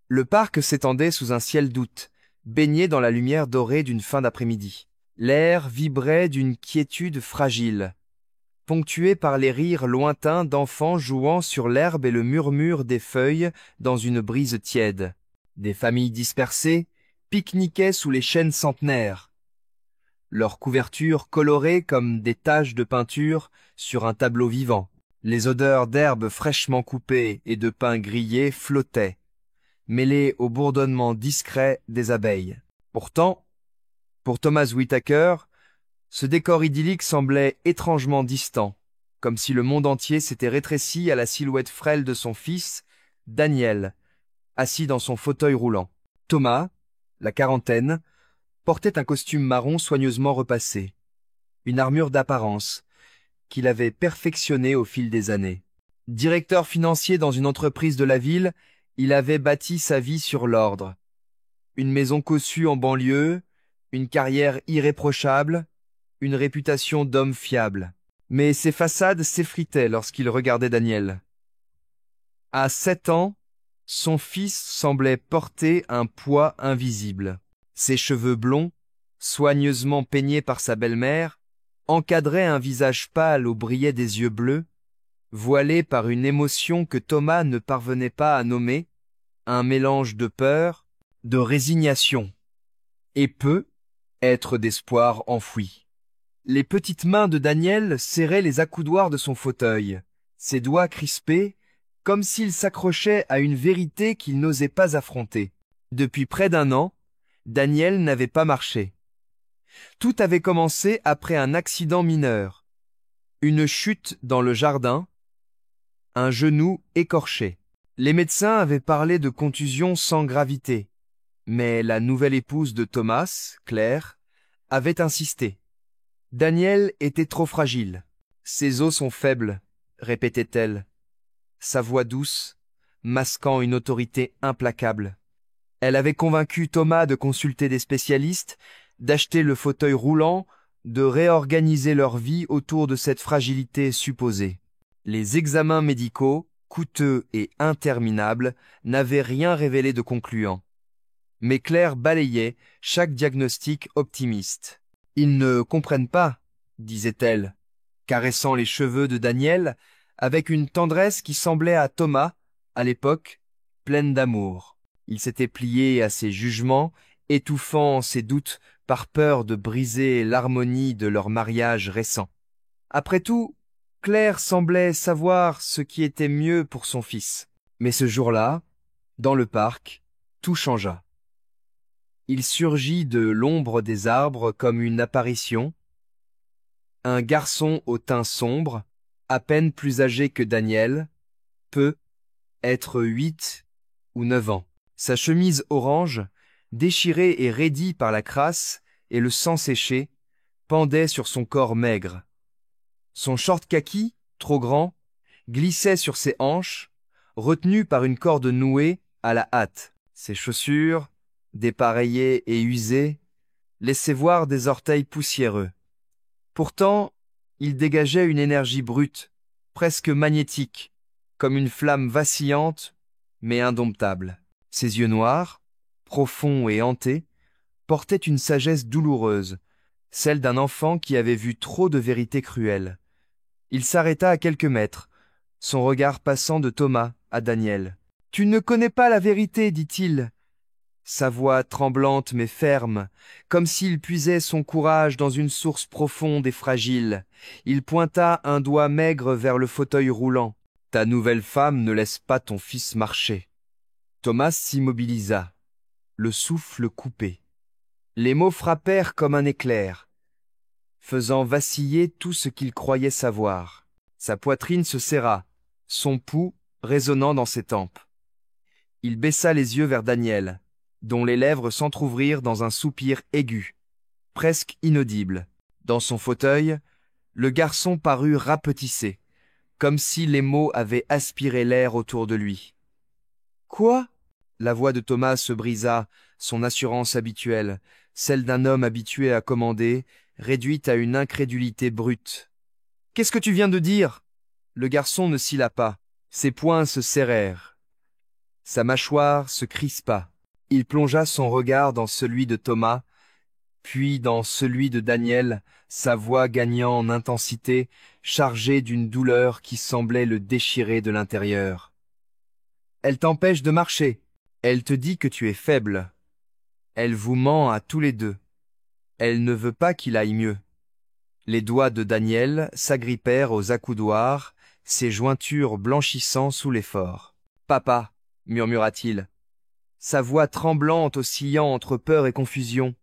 Le parc s'étendait sous un ciel d'août, baigné dans la lumière dorée d'une fin d'après-midi. L'air vibrait d'une quiétude fragile, ponctuée par les rires lointains d'enfants jouant sur l'herbe et le murmure des feuilles dans une brise tiède. Des familles dispersées pique-niquaient sous les chênes centenaires, leurs couvertures colorées comme des taches de peinture sur un tableau vivant. Les odeurs d'herbes fraîchement coupées et de pain grillé flottaient, mêlées au bourdonnement discret des abeilles. Pourtant, pour Thomas Whittaker, ce décor idyllique semblait étrangement distant, comme si le monde entier s'était rétréci à la silhouette frêle de son fils, Daniel, assis dans son fauteuil roulant. Thomas, la quarantaine, portait un costume marron soigneusement repassé, une armure d'apparence, qu'il avait perfectionnée au fil des années. Directeur financier dans une entreprise de la ville, il avait bâti sa vie sur l'ordre. Une maison cossue en banlieue, une carrière irréprochable, une réputation d'homme fiable. Mais ses façades s'effritaient lorsqu'il regardait Daniel. À 7 ans, son fils semblait porter un poids invisible. Ses cheveux blonds, soigneusement peignés par sa belle-mère, encadraient un visage pâle où brillaient des yeux bleus, voilés par une émotion que Thomas ne parvenait pas à nommer, un mélange de peur, de résignation, et être d'espoir enfoui. Les petites mains de Daniel serraient les accoudoirs de son fauteuil, ses doigts crispés, comme s'il s'accrochait à une vérité qu'il n'osait pas affronter. Depuis près d'un an, Daniel n'avait pas marché. Tout avait commencé après un accident mineur, une chute dans le jardin, un genou écorché. Les médecins avaient parlé de contusion sans gravité, mais la nouvelle épouse de Thomas, Claire, avait insisté. Daniel était trop fragile. Ses os sont faibles, répétait-elle, sa voix douce, masquant une autorité implacable. Elle avait convaincu Thomas de consulter des spécialistes, d'acheter le fauteuil roulant, de réorganiser leur vie autour de cette fragilité supposée. Les examens médicaux, coûteux et interminables, n'avaient rien révélé de concluant. Mais Claire balayait chaque diagnostic optimiste. « Ils ne comprennent pas, » disait-elle, caressant les cheveux de Daniel avec une tendresse qui semblait à Thomas, à l'époque, pleine d'amour. Il s'était plié à ses jugements, étouffant ses doutes par peur de briser l'harmonie de leur mariage récent. Après tout, Claire semblait savoir ce qui était mieux pour son fils. Mais ce jour-là, dans le parc, tout changea. Il surgit de l'ombre des arbres comme une apparition. Un garçon au teint sombre, à peine plus âgé que Daniel, être 8 ou 9 ans. Sa chemise orange, déchirée et raidie par la crasse et le sang séché, pendait sur son corps maigre. Son short kaki, trop grand, glissait sur ses hanches, retenu par une corde nouée à la hâte. Ses chaussures, dépareillées et usées, laissaient voir des orteils poussiéreux. Pourtant, il dégageait une énergie brute, presque magnétique, comme une flamme vacillante, mais indomptable. Ses yeux noirs, profonds et hantés, portaient une sagesse douloureuse, celle d'un enfant qui avait vu trop de vérités cruelles. Il s'arrêta à quelques mètres, son regard passant de Thomas à Daniel. « Tu ne connais pas la vérité, dit-il. » Sa voix tremblante mais ferme, comme s'il puisait son courage dans une source profonde et fragile. Il pointa un doigt maigre vers le fauteuil roulant. « Ta nouvelle femme ne laisse pas ton fils marcher. » Thomas s'immobilisa, le souffle coupé. Les mots frappèrent comme un éclair, faisant vaciller tout ce qu'il croyait savoir. Sa poitrine se serra, son pouls résonnant dans ses tempes. Il baissa les yeux vers Daniel, dont les lèvres s'entr'ouvrirent dans un soupir aigu, presque inaudible. Dans son fauteuil, le garçon parut rapetissé, comme si les mots avaient aspiré l'air autour de lui. « Quoi ?» La voix de Thomas se brisa, son assurance habituelle, celle d'un homme habitué à commander, réduite à une incrédulité brute. « Qu'est-ce que tu viens de dire ?» Le garçon ne cilla pas. Ses poings se serrèrent. Sa mâchoire se crispa. Il plongea son regard dans celui de Thomas, puis dans celui de Daniel, sa voix gagnant en intensité, chargée d'une douleur qui semblait le déchirer de l'intérieur. « Elle t'empêche de marcher. Elle te dit que tu es faible. Elle vous ment à tous les deux. Elle ne veut pas qu'il aille mieux. » Les doigts de Daniel s'agrippèrent aux accoudoirs, ses jointures blanchissant sous l'effort. « Papa, murmura-t-il, sa voix tremblante oscillant entre peur et confusion.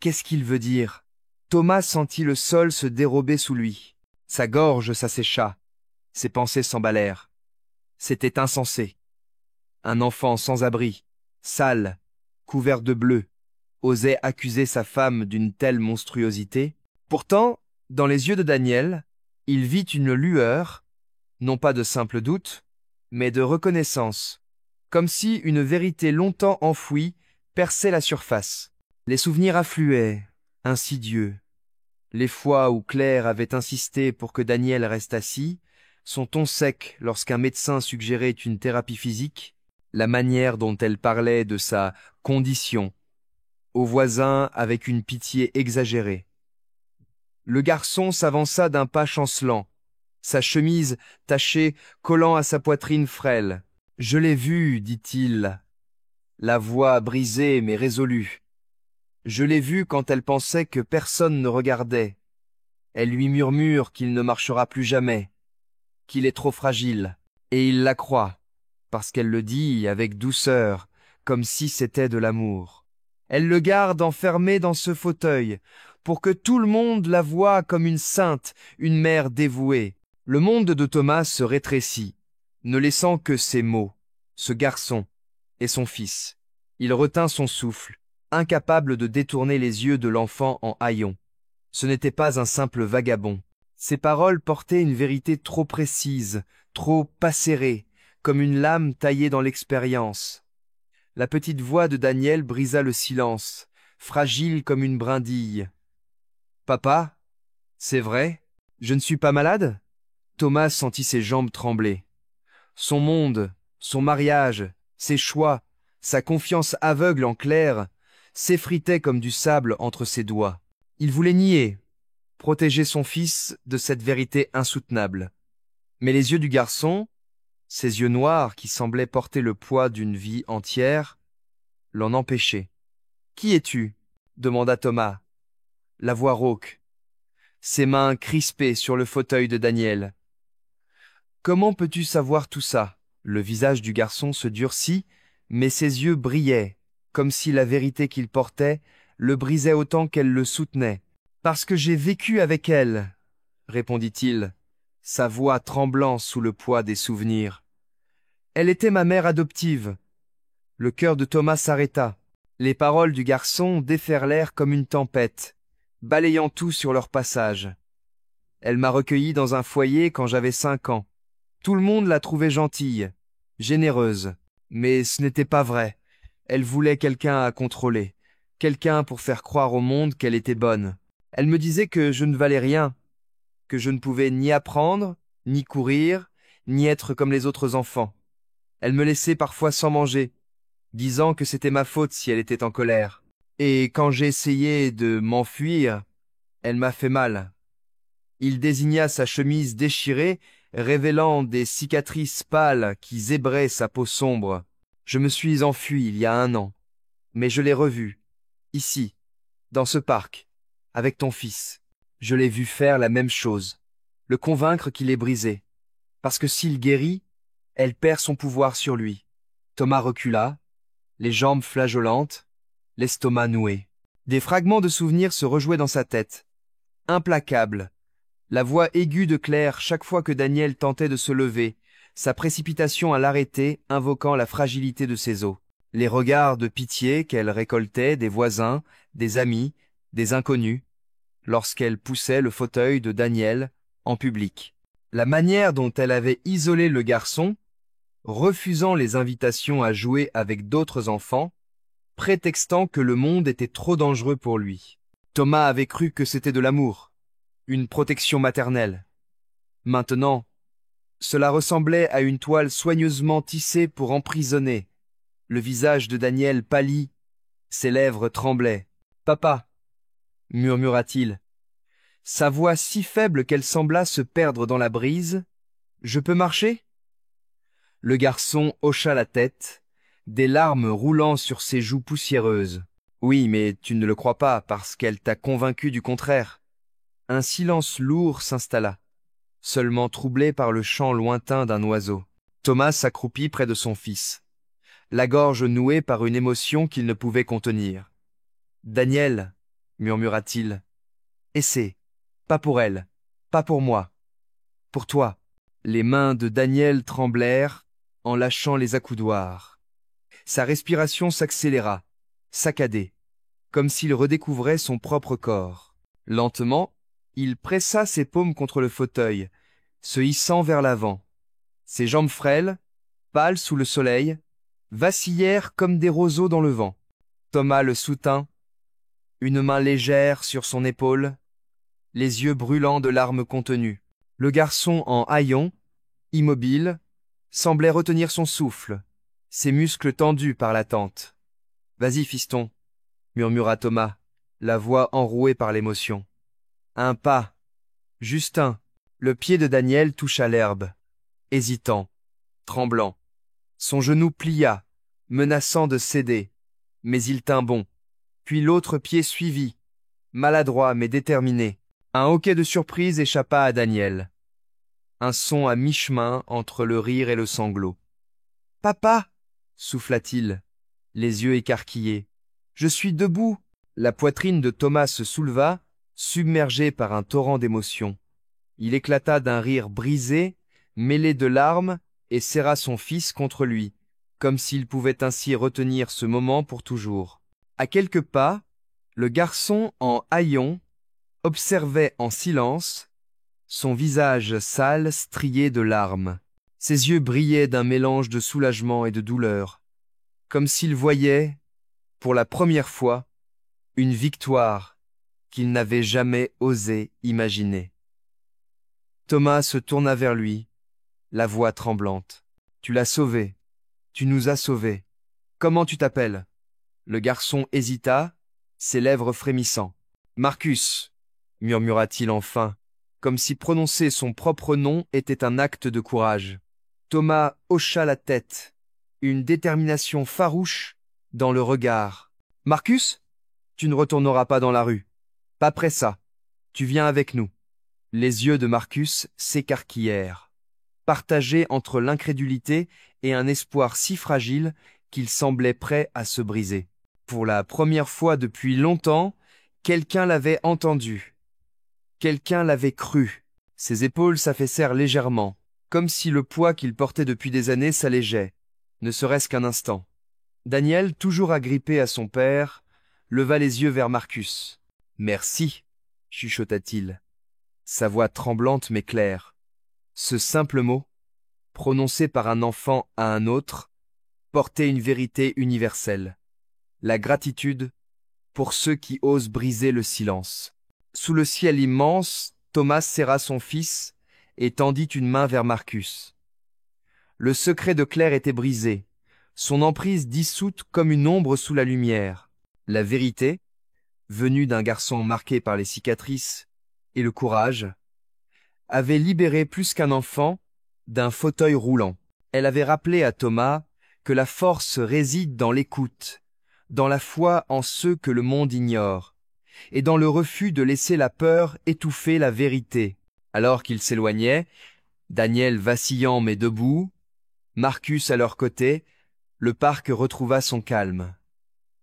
Qu'est-ce qu'il veut dire? Thomas sentit le sol se dérober sous lui. Sa gorge s'assécha. Ses pensées s'emballèrent. C'était insensé. Un enfant sans abri, sale, couvert de bleu, osait accuser sa femme d'une telle monstruosité. Pourtant, dans les yeux de Daniel, il vit une lueur, non pas de simple doute, mais de reconnaissance, comme si une vérité longtemps enfouie perçait la surface. Les souvenirs affluaient, insidieux. Les fois où Claire avait insisté pour que Daniel reste assis, son ton sec lorsqu'un médecin suggérait une thérapie physique, la manière dont elle parlait de sa condition, aux voisins avec une pitié exagérée. Le garçon s'avança d'un pas chancelant, sa chemise tachée collant à sa poitrine frêle. « Je l'ai vue, dit-il, la voix brisée mais résolue. Je l'ai vue quand elle pensait que personne ne regardait. Elle lui murmure qu'il ne marchera plus jamais, qu'il est trop fragile, et il la croit, parce qu'elle le dit avec douceur, comme si c'était de l'amour. Elle le garde enfermé dans ce fauteuil, pour que tout le monde la voie comme une sainte, une mère dévouée. » Le monde de Thomas se rétrécit, ne laissant que ces mots, ce garçon et son fils. Il retint son souffle, incapable de détourner les yeux de l'enfant en haillons. Ce n'était pas un simple vagabond. Ses paroles portaient une vérité trop précise, trop acérée, comme une lame taillée dans l'expérience. La petite voix de Daniel brisa le silence, fragile comme une brindille. « Papa, c'est vrai, je ne suis pas malade ?» Thomas sentit ses jambes trembler. Son monde, son mariage, ses choix, sa confiance aveugle en Claire, s'effritaient comme du sable entre ses doigts. Il voulait nier, protéger son fils de cette vérité insoutenable. Mais les yeux du garçon, ses yeux noirs qui semblaient porter le poids d'une vie entière, l'en empêchaient. « Qui es-tu » demanda Thomas, la voix rauque, ses mains crispées sur le fauteuil de Daniel. « Comment peux-tu savoir tout ça ?» Le visage du garçon se durcit, mais ses yeux brillaient, comme si la vérité qu'il portait le brisait autant qu'elle le soutenait. « Parce que j'ai vécu avec elle, » répondit-il, sa voix tremblant sous le poids des souvenirs. « Elle était ma mère adoptive. » Le cœur de Thomas s'arrêta. Les paroles du garçon déferlèrent comme une tempête, balayant tout sur leur passage. « Elle m'a recueilli dans un foyer quand j'avais 5 ans. Tout le monde la trouvait gentille, généreuse. Mais ce n'était pas vrai. Elle voulait quelqu'un à contrôler, quelqu'un pour faire croire au monde qu'elle était bonne. Elle me disait que je ne valais rien, que je ne pouvais ni apprendre, ni courir, ni être comme les autres enfants. Elle me laissait parfois sans manger, disant que c'était ma faute si elle était en colère. Et quand j'ai essayé de m'enfuir, elle m'a fait mal. » Il désigna sa chemise déchirée, révélant des cicatrices pâles qui zébraient sa peau sombre. « Je me suis enfui il y a 1 an, mais je l'ai revu, ici, dans ce parc, avec ton fils. Je l'ai vu faire la même chose, le convaincre qu'il est brisé, parce que s'il guérit, elle perd son pouvoir sur lui. » Thomas recula, les jambes flageolantes, l'estomac noué. Des fragments de souvenirs se rejouaient dans sa tête. Implacable, la voix aiguë de Claire chaque fois que Daniel tentait de se lever, sa précipitation à l'arrêter invoquant la fragilité de ses os. Les regards de pitié qu'elle récoltait des voisins, des amis, des inconnus, lorsqu'elle poussait le fauteuil de Daniel en public. La manière dont elle avait isolé le garçon, refusant les invitations à jouer avec d'autres enfants, prétextant que le monde était trop dangereux pour lui. Thomas avait cru que c'était de l'amour, une protection maternelle. Maintenant, cela ressemblait à une toile soigneusement tissée pour emprisonner, Le visage de Daniel pâlit, ses lèvres tremblaient. « Papa !» murmura-t-il. Sa voix si faible qu'elle sembla se perdre dans la brise. « Je peux marcher ?» Le garçon hocha la tête, des larmes roulant sur ses joues poussiéreuses. « Oui, mais tu ne le crois pas parce qu'elle t'a convaincu du contraire. » Un silence lourd s'installa, seulement troublé par le chant lointain d'un oiseau. Thomas s'accroupit près de son fils, la gorge nouée par une émotion qu'il ne pouvait contenir. « Daniel, » murmura-t-il, « essaie, pas pour elle, pas pour moi, pour toi. » Les mains de Daniel tremblèrent en lâchant les accoudoirs. Sa respiration s'accéléra, saccadée, comme s'il redécouvrait son propre corps. Lentement, il pressa ses paumes contre le fauteuil, se hissant vers l'avant. Ses jambes frêles, pâles sous le soleil, vacillèrent comme des roseaux dans le vent. Thomas le soutint, une main légère sur son épaule, les yeux brûlants de larmes contenues. Le garçon en haillons, immobile, semblait retenir son souffle, ses muscles tendus par l'attente. « Vas-y, fiston !» murmura Thomas, la voix enrouée par l'émotion. Un pas, juste un. Le pied de Daniel toucha l'herbe, hésitant, tremblant. Son genou plia, menaçant de céder, mais il tint bon. Puis l'autre pied suivit, maladroit mais déterminé. Un hoquet de surprise échappa à Daniel. Un son à mi-chemin entre le rire et le sanglot. « Papa !» souffla-t-il, les yeux écarquillés. « Je suis debout !» La poitrine de Thomas se souleva, submergé par un torrent d'émotions. Il éclata d'un rire brisé, mêlé de larmes, et serra son fils contre lui, comme s'il pouvait ainsi retenir ce moment pour toujours. À quelques pas, le garçon en haillons observait en silence son visage sale strié de larmes. Ses yeux brillaient d'un mélange de soulagement et de douleur, comme s'il voyait, pour la première fois, une victoire qu'il n'avait jamais osé imaginer. Thomas se tourna vers lui, la voix tremblante. « Tu l'as sauvé. Tu nous as sauvés. Comment tu t'appelles » Le garçon hésita, ses lèvres frémissant. « Marcus » murmura-t-il enfin, comme si prononcer son propre nom était un acte de courage. Thomas hocha la tête, une détermination farouche dans le regard. « Marcus, tu ne retourneras pas dans la rue. Pas près ça. Tu viens avec nous. » Les yeux de Marcus s'écarquillèrent, partagés entre l'incrédulité et un espoir si fragile qu'il semblait prêt à se briser. Pour la première fois depuis longtemps, quelqu'un l'avait entendu. Quelqu'un l'avait cru. Ses épaules s'affaissèrent légèrement, comme si le poids qu'il portait depuis des années s'allégeait, ne serait-ce qu'un instant. Daniel, toujours agrippé à son père, leva les yeux vers Marcus. « Merci, » chuchota-t-il, sa voix tremblante mais claire. Ce simple mot, prononcé par un enfant à un autre, portait une vérité universelle. La gratitude pour ceux qui osent briser le silence. Sous le ciel immense, Thomas serra son fils et tendit une main vers Marcus. Le secret de Claire était brisé, son emprise dissoute comme une ombre sous la lumière. La vérité, venue d'un garçon marqué par les cicatrices et le courage, avait libéré plus qu'un enfant d'un fauteuil roulant. Elle avait rappelé à Thomas que la force réside dans l'écoute, dans la foi en ceux que le monde ignore, et dans le refus de laisser la peur étouffer la vérité. Alors qu'ils s'éloignaient, Daniel vacillant mais debout, Marcus à leur côté, le parc retrouva son calme.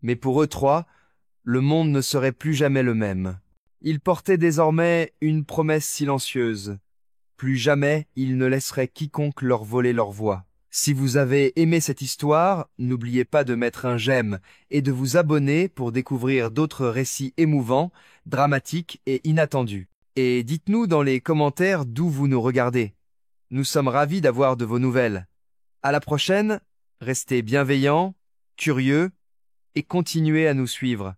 Mais pour eux trois, le monde ne serait plus jamais le même. Ils portaient désormais une promesse silencieuse. Plus jamais ils ne laisseraient quiconque leur voler leur voix. Si vous avez aimé cette histoire, n'oubliez pas de mettre un j'aime et de vous abonner pour découvrir d'autres récits émouvants, dramatiques et inattendus. Et dites-nous dans les commentaires d'où vous nous regardez. Nous sommes ravis d'avoir de vos nouvelles. À la prochaine, restez bienveillants, curieux et continuez à nous suivre.